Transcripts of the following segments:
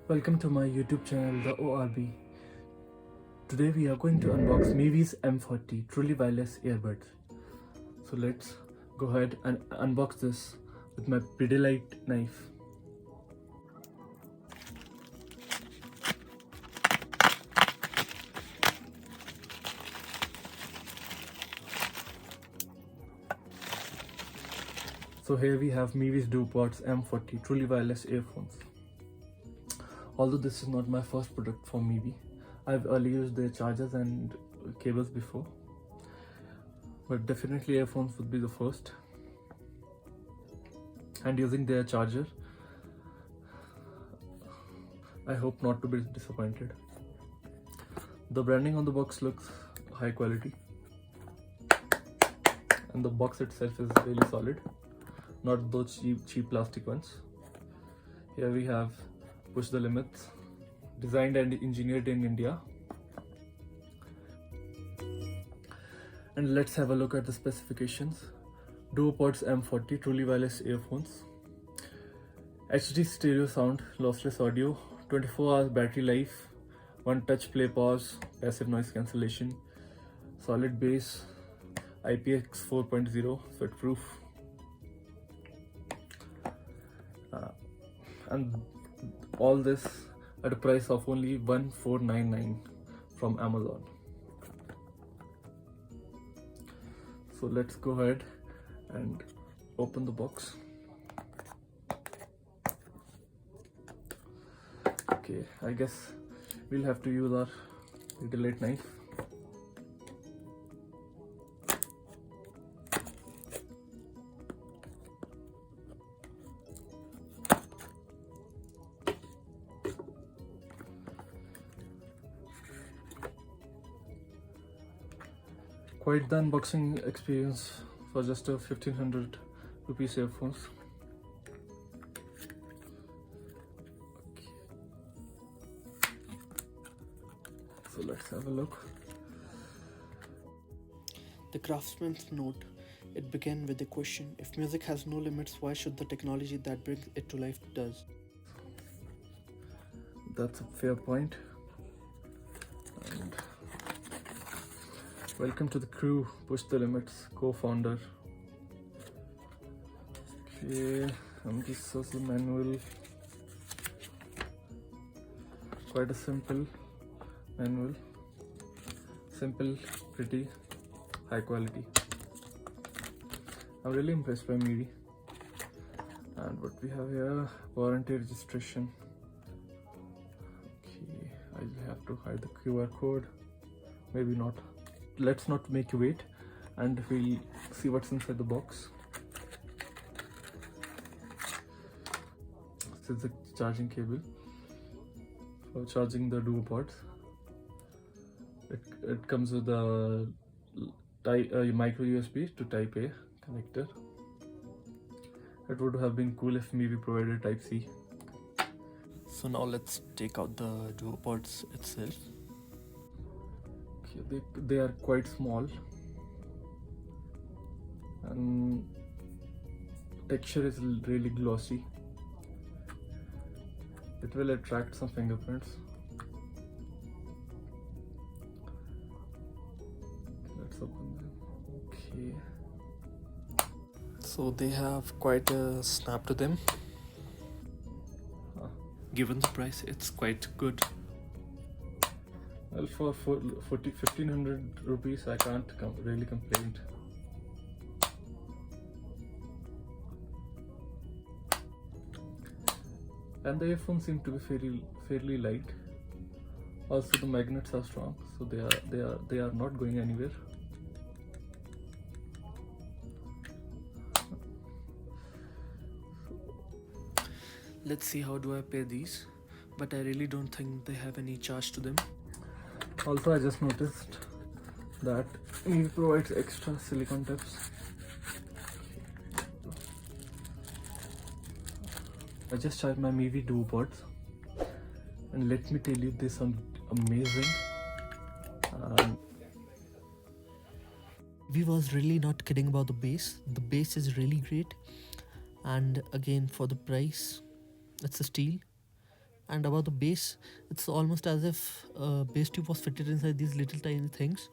Welcome to my YouTube channel, the ORB. Today we are going to unbox Mivi's M40 Truly Wireless Earbuds. So let's go ahead and unbox this with my Pidilite knife. So here we have Mivi Duopods M40 Truly Wireless earphones. Although this is not my first product from Mivi, I've earlier used their chargers and cables before, but definitely earphones would be the first. And using their charger, I hope not to be disappointed. The branding on the box looks high quality, and the box itself is really solid, not those cheap plastic ones. Here we have Push the Limits, designed and engineered in India. And let's have a look at the specifications. Duopods M40 Truly Wireless earphones, HD stereo sound, lossless audio, 24 hours battery life, one touch play pause, passive noise cancellation, solid bass, IPX 4.0, sweatproof, and all this at a price of only $1499 from Amazon. So let's go ahead and open the box. Okay, I guess we'll have to use our Pidilite knife. Quite the unboxing experience for just a 1500 rupees earphones. Okay. So let's have a look. The craftsman's note. It began with the question, if music has no limits, why should the technology that brings it to life does? That's a fair point. And welcome to the crew, Push the Limits co-founder. Okay, and this is the manual. Quite a simple manual. Simple, pretty, high quality. I'm really impressed by Mivi. And what we have here, warranty registration. Okay, I'll have to hide the QR code. Maybe not. Let's not make you wait, and we'll see what's inside the box. This is the charging cable for charging the Duopods. It comes with a micro USB to Type A connector. It would have been cool if Mivi provided Type C. So now let's take out the Duopods itself. Okay, they are quite small, and texture is really glossy. It will attract some fingerprints. Let's open them. Okay. So they have quite a snap to them. Given the price, it's quite good. Well, for 1500 rupees, I can't really complain. And the earphones seem to be fairly light. Also, the magnets are strong, so they are not going anywhere. Let's see how do I pair these, but I really don't think they have any charge to them. Also, I just noticed that Mivi provides extra silicone tips. I just tried my Mivi Duopods, and let me tell you, they sound amazing. We was really not kidding about the bass. The bass is really great, and again for the price, it's a steal. And about the base, it's almost as if base tube was fitted inside these little tiny things.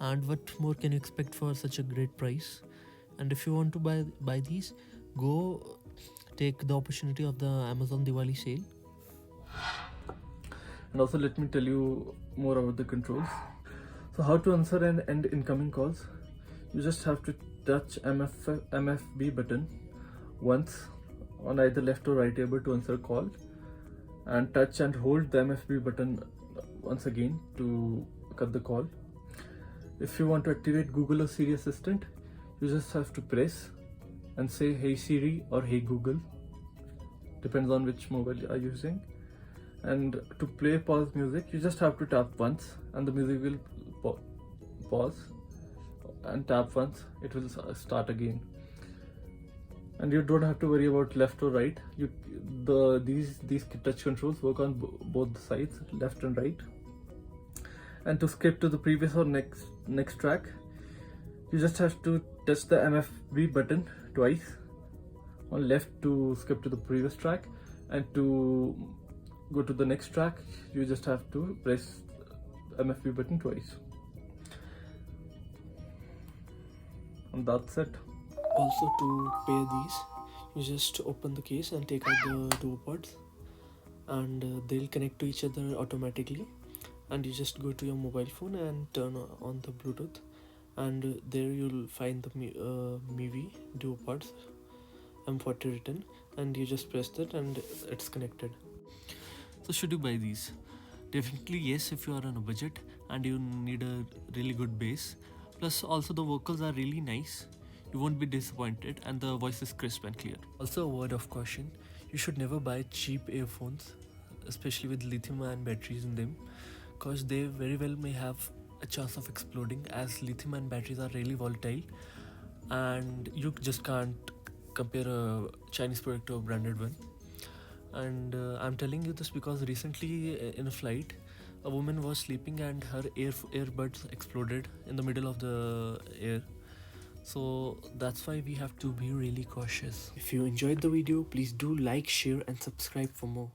And what more can you expect for such a great price? And if you want to buy these, go take the opportunity of the Amazon Diwali sale. And also let me tell you more about the controls. So how to answer and end incoming calls? You just have to touch MFB button once on either left or right ear to answer a call, and touch and hold the MFB button once again to cut the call. If you want to activate Google or Siri Assistant, you just have to press and say "Hey Siri" or "Hey Google," depends on which mobile you are using. And to play pause music, you just have to tap once and the music will pause, and tap once it will start again. And you don't have to worry about left or right. These touch controls work on both the sides, left and right. And to skip to the previous or next track, you just have to touch the MFB button twice on left to skip to the previous track, and to go to the next track you just have to press MFB button twice. And that's it. Also, to pair these, you just open the case and take out the Duopods, and they'll connect to each other automatically. And you just go to your mobile phone and turn on the Bluetooth, and there you'll find the Mivi Duopods M40 written, and you just press that and it's connected. So should you buy these? Definitely yes, if you are on a budget and you need a really good bass. Plus also the vocals are really nice. You won't be disappointed and the voice is crisp and clear. Also a word of caution, you should never buy cheap earphones, especially with lithium ion batteries in them, because they very well may have a chance of exploding, as lithium ion batteries are really volatile and you just can't compare a Chinese product to a branded one. And I'm telling you this because recently in a flight, a woman was sleeping and her earbuds exploded in the middle of the air. So that's why we have to be really cautious. If you enjoyed the video, please do like, share and subscribe for more.